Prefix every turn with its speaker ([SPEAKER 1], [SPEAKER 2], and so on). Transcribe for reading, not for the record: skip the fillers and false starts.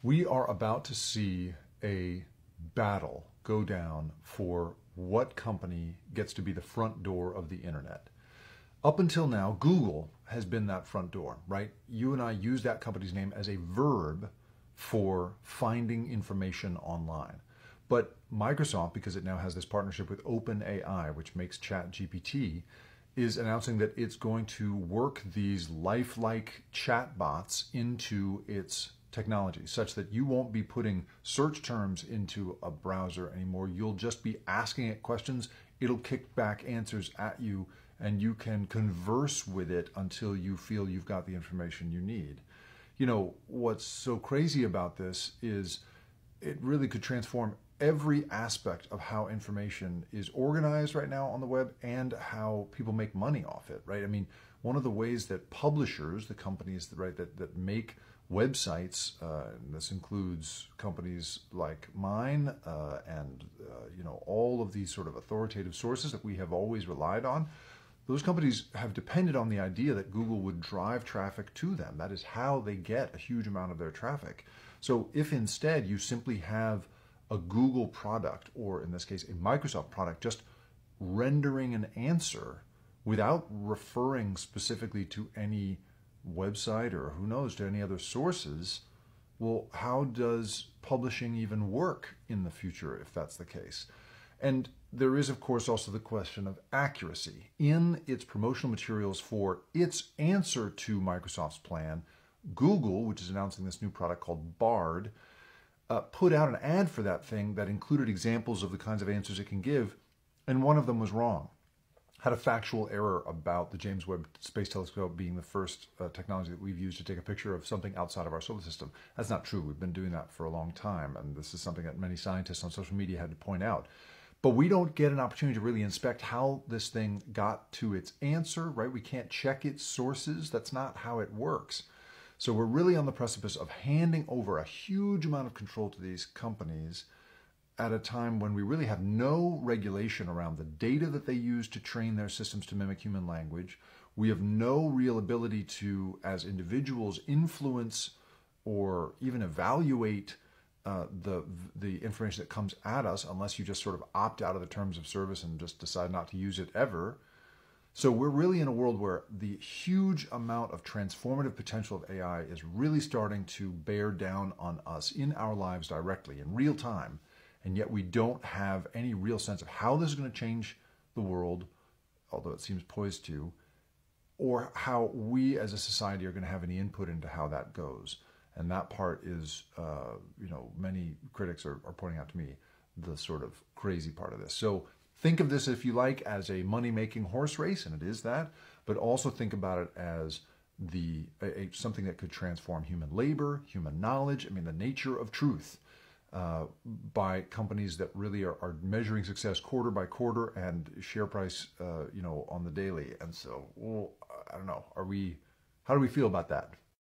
[SPEAKER 1] We are about to see a battle go down for what company gets to be the front door of the internet. Up until now, Google has been that front door, right? You and I use that company's name as a verb for finding information online. But Microsoft, because it now has this partnership with OpenAI, which makes ChatGPT, is announcing that it's going to work these lifelike chatbots into its technology, such that you won't be putting search terms into a browser anymore. You'll just be asking it questions. It'll kick back answers at you, and you can converse with it until you feel you've got the information you need. You know, what's so crazy about this is it really could transform every aspect of how information is organized right now on the web and how people make money off it, right? I mean, one of the ways that publishers, the companies that make websites, and this includes companies like mine and all of these sort of authoritative sources that we have always relied on, those companies have depended on the idea that Google would drive traffic to them. That is how they get a huge amount of their traffic. So if instead you simply have a Google product, or in this case, a Microsoft product, just rendering an answer without referring specifically to any website or who knows, to any other sources, well, how does publishing even work in the future if that's the case? And there is, of course, also the question of accuracy. In its promotional materials for its answer to Microsoft's plan, Google, which is announcing this new product called Bard, put out an ad for that thing that included examples of the kinds of answers it can give, and one of them was wrong. Had a factual error about the James Webb Space Telescope being the first technology that we've used to take a picture of something outside of our solar system. That's not true. We've been doing that for a long time, and this is something that many scientists on social media had to point out. But we don't get an opportunity to really inspect how this thing got to its answer, right? We can't check its sources. That's not how it works. So we're really on the precipice of handing over a huge amount of control to these companies at a time when we really have no regulation around the data that they use to train their systems to mimic human language. We have no real ability to, as individuals, influence or even evaluate the information that comes at us unless you just sort of opt out of the terms of service and just decide not to use it ever. So we're really in a world where the huge amount of transformative potential of AI is really starting to bear down on us in our lives directly, in real time, and yet we don't have any real sense of how this is going to change the world, although it seems poised to, or how we as a society are going to have any input into how that goes. And that part is, many critics are pointing out to me, the sort of crazy part of this. So think of this, if you like, as a money-making horse race, and it is that, but also think about it as something that could transform human labor, human knowledge, the nature of truth, by companies that really are measuring success quarter by quarter and share price, on the daily. And so, well, I don't know, how do we feel about that?